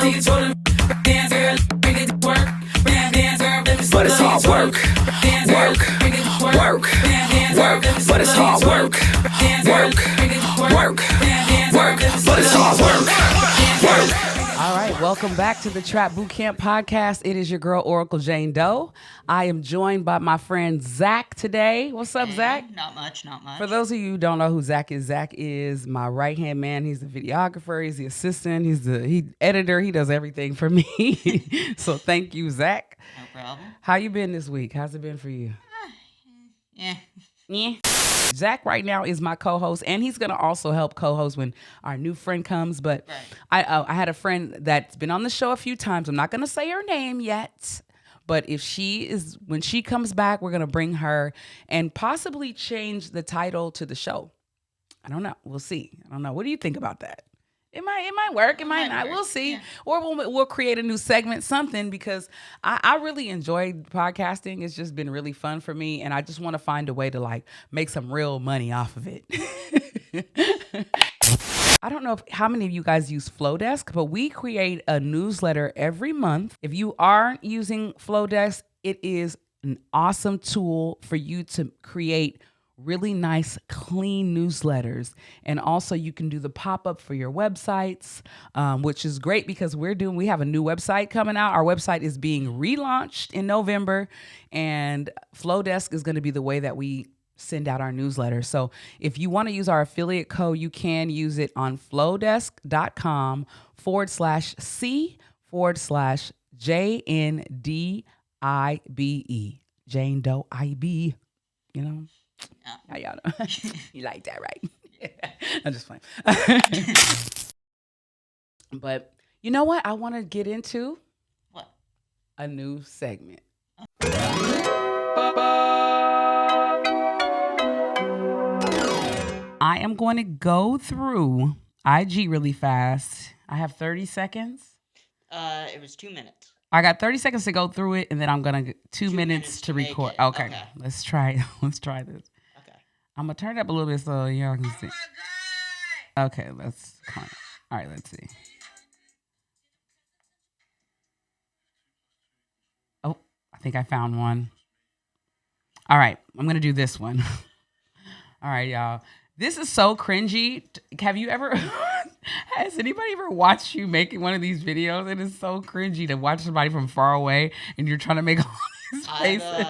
But it's hard work, work, work, work. But it's hard work, work, work, work. But it's hard work, work. All right, welcome back to the Trap Bootcamp podcast. It is your girl, Oracle Jayne Doe. I am joined by my friend, Zach, today. What's up, Zach? Not much. For those of you who don't know who Zach is my right-hand man. He's the videographer. He's the assistant. He's the editor. He does everything for me. So thank you, Zach. No problem. How you been this week? How's it been for you? Yeah. Zach right now is my co-host, and he's going to also help co-host when our new friend comes. But right. I had a friend that's been on the show a few times. I'm not going to say her name yet, but when she comes back, we're going to bring her and possibly change the title to the show. I don't know. We'll see. I don't know. What do you think about that? It might work. It might not. We'll see. Yeah. Or we'll create a new segment, something, because I really enjoyed podcasting. It's just been really fun for me, and I just want to find a way to make some real money off of it. I don't know how many of you guys use Flowdesk, but we create a newsletter every month. If you aren't using Flowdesk, it is an awesome tool for you to create really nice, clean newsletters. And also you can do the pop-up for your websites, which is great because we have a new website coming out. Our website is being relaunched in November, and Flowdesk is going to be the way that we send out our newsletter. So if you want to use our affiliate code, you can use it on flowdesk.com/C/JNDIBE. Jayne Doe IB, you know? How y'all know? You like that, right? I'm just playing. But you know what? I want to get into what? A new segment. I am going to go through IG really fast. I have 30 seconds. It was 2 minutes. I got 30 seconds to go through it, and then I'm gonna 2 minutes to record. Okay, let's try. Let's try this. Okay. I'm gonna turn it up a little bit so y'all can see. Okay, let's. All right, let's see. Oh, I think I found one. All right, I'm gonna do this one. All right, y'all. This is so cringy. Have you ever? Has anybody ever watched you making one of these videos? It is so cringy to watch somebody from far away and you're trying to make all these faces.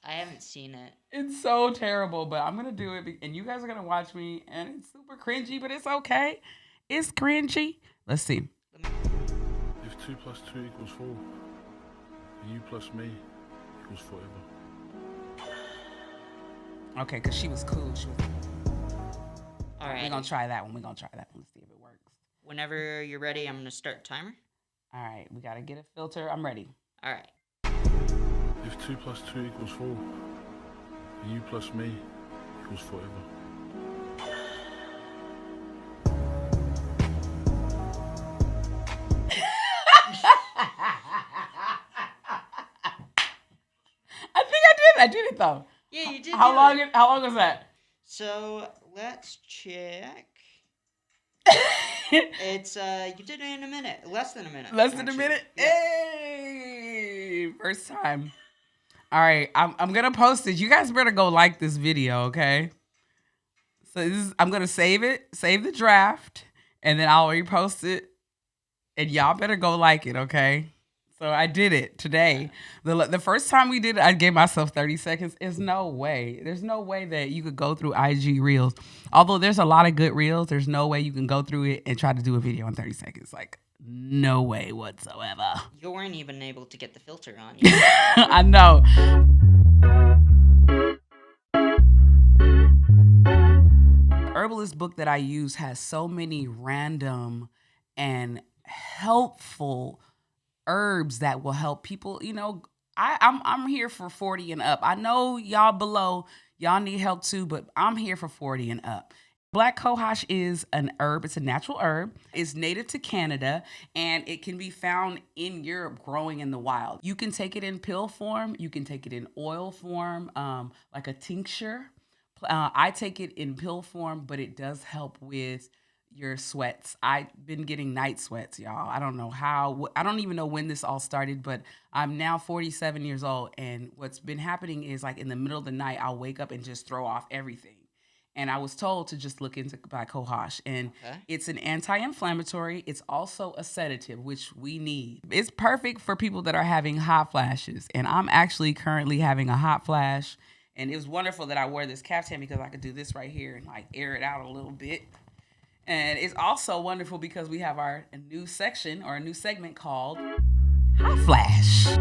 I haven't seen it. It's so terrible, but I'm going to do it. And you guys are going to watch me. And it's super cringy, but it's okay. It's cringy. Let's see. If 2 + 2 = 4, you plus me equals forever. Okay, because she was cool. All right. We're going to try that one. Let's see if it works. Whenever you're ready, I'm going to start the timer. All right. We got to get a filter. I'm ready. All right. If 2 + 2 = 4, you plus me equals forever. I did it though. Yeah, you did. How long was that? So let's check. It's you did it in a minute. Less than a minute. Less than a minute? Yeah. Hey! First time. All right, I'm gonna post it. You guys better go like this video, okay? So I'm gonna save the draft, and then I'll repost it. And y'all better go like it, okay? So I did it today. The first time we did it, I gave myself 30 seconds. There's no way that you could go through IG Reels. Although there's a lot of good Reels, there's no way you can go through it and try to do a video in 30 seconds. Like, no way whatsoever. You weren't even able to get the filter on you. I know. Herbalist book that I use has so many random and helpful herbs that will help people. You know, I'm here for 40 and up. I know y'all below, y'all need help too, but I'm here for 40 and up. Black cohosh is an herb. It's a natural herb. It's native to Canada, and it can be found in Europe growing in the wild. You can take it in pill form. You can take it in oil form, like a tincture. I take it in pill form, but it does help with your sweats. I've been getting night sweats, y'all. I don't know how. I don't even know when this all started, but I'm now 47 years old, and what's been happening is like in the middle of the night, I'll wake up and just throw off everything. And I was told to just look into by Cohosh, and it's an anti-inflammatory. It's also a sedative, which we need. It's perfect for people that are having hot flashes, and I'm actually currently having a hot flash. And it was wonderful that I wore this caftan because I could do this right here and like air it out a little bit. And it's also wonderful because we have a new section or a new segment called Hot Flash.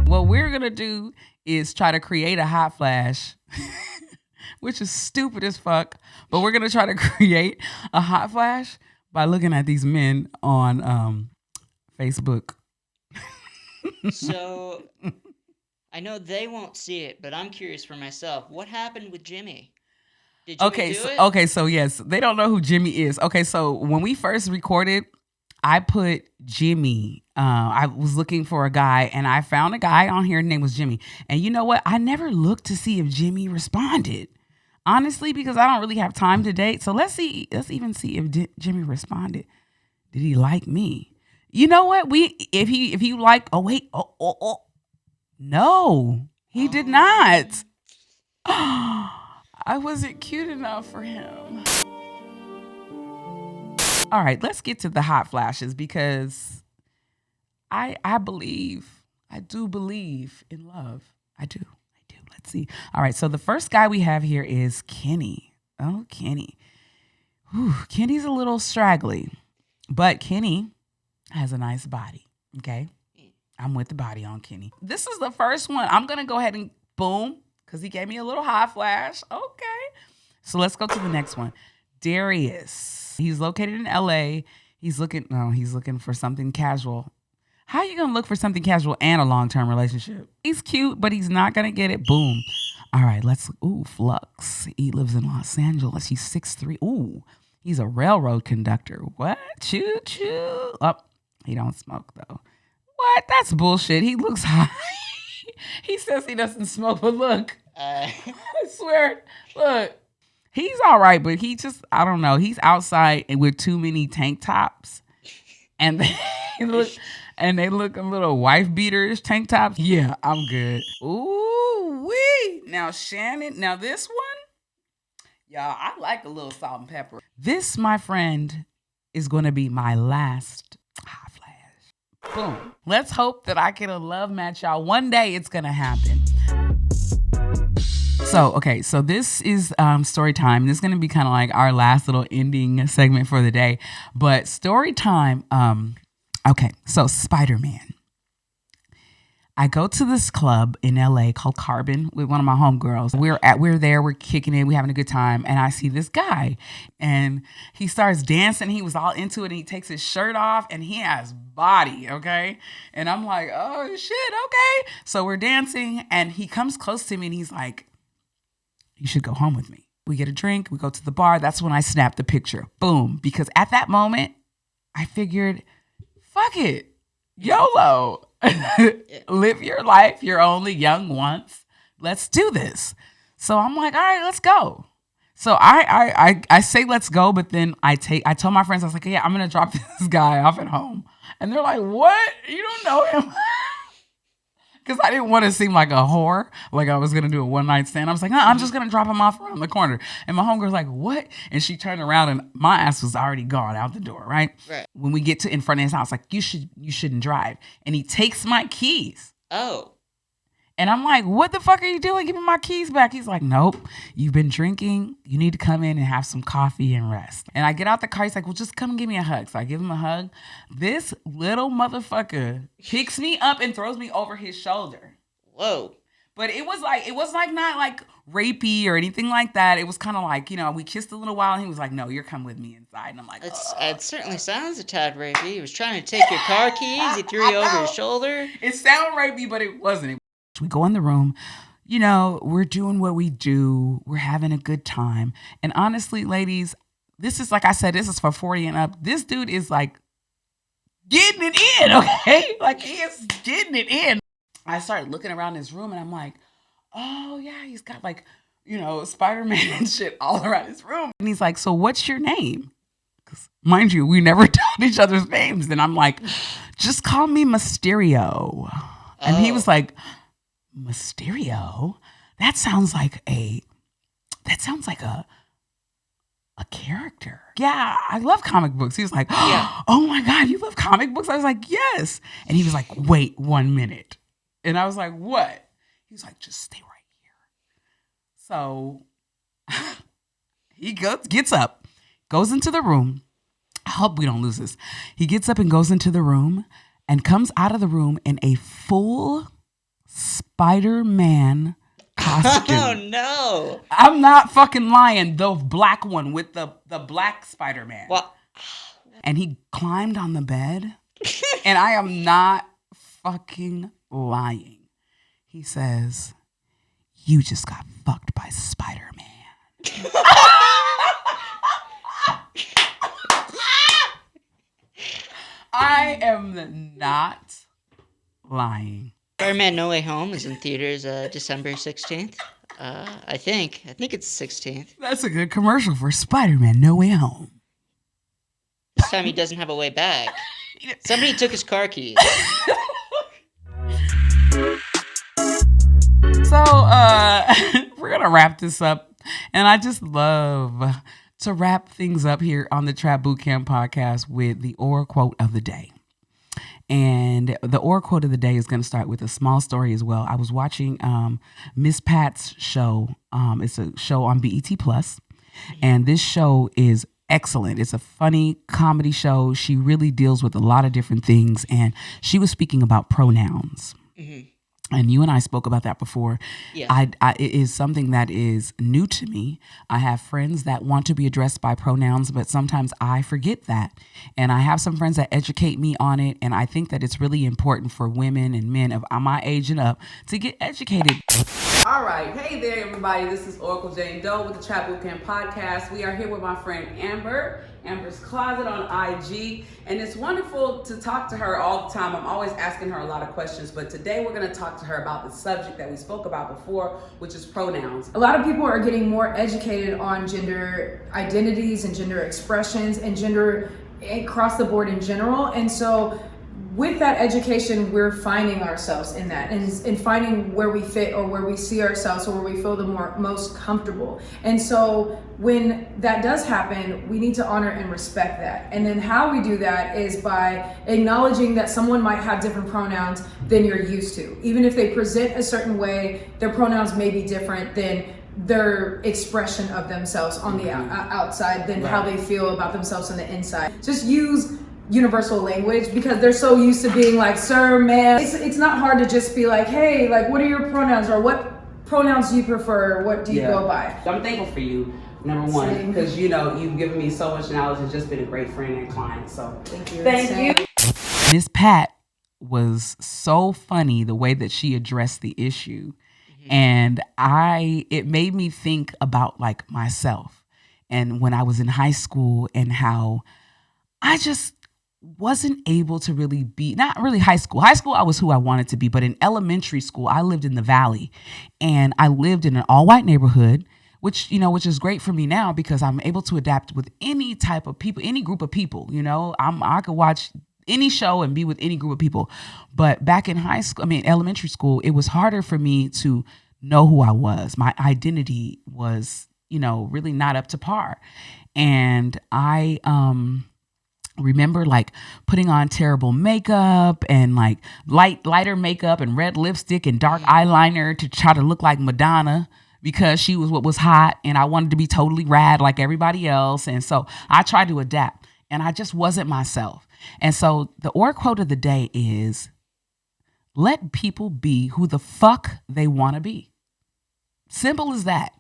What we're going to do is try to create a hot flash, which is stupid as fuck. But we're going to try to create a hot flash by looking at these men on Facebook. So I know they won't see it, but I'm curious for myself. What happened with Jimmy? Did Jimmy do it? Okay, so yes, they don't know who Jimmy is. Okay, so when we first recorded, I put Jimmy. I was looking for a guy, and I found a guy on here. His name was Jimmy. And you know what? I never looked to see if Jimmy responded, honestly, because I don't really have time to date. So let's even see if Jimmy responded. Did he like me? You know what? If he liked. Oh wait. Oh. No, he did not. I wasn't cute enough for him. All right, let's get to the hot flashes because I do believe in love. I do. Let's see. All right, so the first guy we have here is Kenny. Oh, Kenny. Whew, Kenny's a little straggly, but Kenny has a nice body, okay? I'm with the body on Kenny. This is the first one. I'm going to go ahead and boom, because he gave me a little hot flash. Okay. So let's go to the next one. Darius. He's located in LA. He's looking for something casual. How are you going to look for something casual and a long-term relationship? He's cute, but he's not going to get it. Boom. All right, Flux. He lives in Los Angeles. He's 6'3". Ooh, he's a railroad conductor. What? Choo-choo. Oh, he don't smoke, though. What? That's bullshit. He looks high. He says he doesn't smoke, but look. I swear. Look. He's all right, but he just, I don't know. He's outside with too many tank tops. And they look a little wife beaterish tank tops. Yeah, I'm good. Ooh, wee. Now, Shannon, this one, y'all, I like a little salt and pepper. This, my friend, is going to be my last hot flash. Boom. Let's hope that I get a love match, y'all. One day it's going to happen. So this is story time. This is going to be kind of like our last little ending segment for the day. But story time, so Spiderman. I go to this club in LA called Carbon with one of my homegirls. We're there, we're kicking it, we're having a good time, and I see this guy, and he starts dancing. He was all into it, and he takes his shirt off, and he has body, okay? And I'm like, oh shit, okay. So we're dancing, and he comes close to me, and he's like, you should go home with me. We get a drink, we go to the bar. That's when I snap the picture. Boom. Because at that moment, I figured, fuck it. YOLO. Live your life. You're only young once. Let's do this. So I'm like, all right, let's go. So I say let's go, but then I told my friends, I was like, yeah, I'm gonna drop this guy off at home. And they're like, what? You don't know him? Because I didn't want to seem like a whore, like I was going to do a one-night stand. I was like, no, I'm just going to drop him off around the corner. And my homegirl's like, what? And she turned around and my ass was already gone out the door, right? When we get to in front of his house, like, you shouldn't drive. And he takes my keys. Oh. And I'm like, what the fuck are you doing? Give me my keys back. He's like, nope, you've been drinking. You need to come in and have some coffee and rest. And I get out the car. He's like, well, just come and give me a hug. So I give him a hug. This little motherfucker picks me up and throws me over his shoulder. Whoa. But it was like not like rapey or anything like that. It was kind of like, we kissed a little while and he was like, no, you're coming with me inside. And I'm like, it certainly sounds a tad rapey. He was trying to take your car keys. He threw you over his shoulder. It sounded rapey, but it wasn't. We go in the room, we're doing what we do. We're having a good time. And honestly, ladies, this is, like I said, this is for 40 and up. This dude is like getting it in, okay? Like he is getting it in. I started looking around his room and I'm like, oh yeah, he's got like Spider-Man and shit all around his room. And he's like, so what's your name? Because mind you, we never told each other's names. And I'm like, just call me Mysterio. And he was like, Mysterio? That sounds like a character. Yeah, I love comic books. He was like, oh my God, you love comic books? I was like, yes. And he was like, wait 1 minute. And I was like, what? He was like, just stay right here. So he gets up, goes into the room. I hope we don't lose this. He gets up and goes into the room and comes out of the room in a full Spider-Man costume. Oh no! I'm not fucking lying. The black one with the black Spider-Man. Well, and he climbed on the bed. And I am not fucking lying. He says, you just got fucked by Spider-Man. I am not lying. Spider-Man No Way Home is in theaters December 16th. I think it's 16th. That's a good commercial for Spider-Man No Way Home. This time he doesn't have a way back. Somebody took his car keys. So, we're going to wrap this up. And I just love to wrap things up here on the Trap Bootcamp podcast with the Oraquote of the day. And the Oraquote of the day is going to start with a small story as well. I was watching ms.Pat's show. It's a show on BET Plus, and this show is excellent. It's a funny comedy show. She really deals with a lot of different things, and she was speaking about pronouns. Mm-hmm. And you and I spoke about that before. Yeah. It is something that is new to me. I have friends that want to be addressed by pronouns, but sometimes I forget that. And I have some friends that educate me on it. And I think that it's really important for women and men of my age and up to get educated. All right. Hey there, everybody. This is Oracle Jayne Doe with the Trap Bootcamp podcast. We are here with my friend Amberscloset on IG. And it's wonderful to talk to her all the time. I'm always asking her a lot of questions. But today we're going to talk to her about the subject that we spoke about before, which is pronouns. A lot of people are getting more educated on gender identities and gender expressions and gender across the board in general. And so with that education, we're finding ourselves in that and finding where we fit or where we see ourselves or where we feel the most comfortable. And so when that does happen, we need to honor and respect that. And then how we do that is by acknowledging that someone might have different pronouns than you're used to. Even if they present a certain way, their pronouns may be different than their expression of themselves on the outside than how they feel about themselves on the inside. Just use universal language because they're so used to being like, sir, ma'am. It's not hard to just be like, hey, like, what are your pronouns, or what pronouns do you prefer? What do you go by? I'm thankful for you, number one, because you've given me so much knowledge and just been a great friend and client. So thank you. Thank you. ms.Pat was so funny the way that she addressed the issue. And it made me think about like myself and when I was in high school and how I just wasn't able to really be, not really high school. High school, I was who I wanted to be. But in elementary school, I lived in the Valley and I lived in an all white neighborhood, which is great for me now because I'm able to adapt with any type of people, any group of people. I could watch any show and be with any group of people. But back in elementary school, it was harder for me to know who I was. My identity was, really not up to par. And I remember like putting on terrible makeup and like lighter makeup and red lipstick and dark eyeliner to try to look like Madonna because she was what was hot and I wanted to be totally rad like everybody else. And so I tried to adapt and I just wasn't myself. And so the Oraquote of the day is, let people be who the fuck they want to be. Simple as that.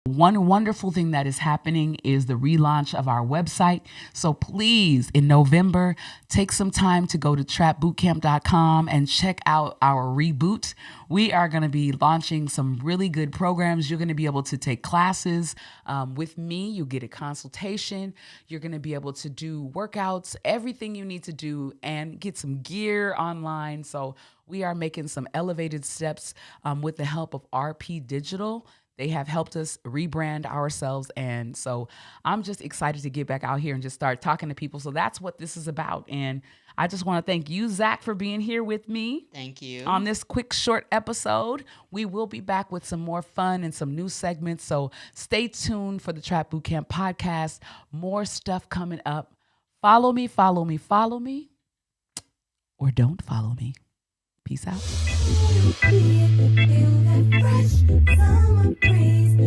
One wonderful thing that is happening is the relaunch of our website. So please, in November, take some time to go to trapbootcamp.com and check out our reboot. We are going to be launching some really good programs. You're going to be able to take classes with me. You get a consultation. You're going to be able to do workouts, everything you need to do, and get some gear online. So We are making some elevated steps with the help of RP Digital. They have helped us rebrand ourselves. And so I'm just excited to get back out here and just start talking to people. So that's what this is about. And I just want to thank you, Zach, for being here with me. Thank you. On this quick, short episode. We will be back with some more fun and some new segments. So stay tuned for the Trap Bootcamp podcast. More stuff coming up. Follow me, follow me, follow me, or don't follow me. Peace out. Feel that fresh summer breeze.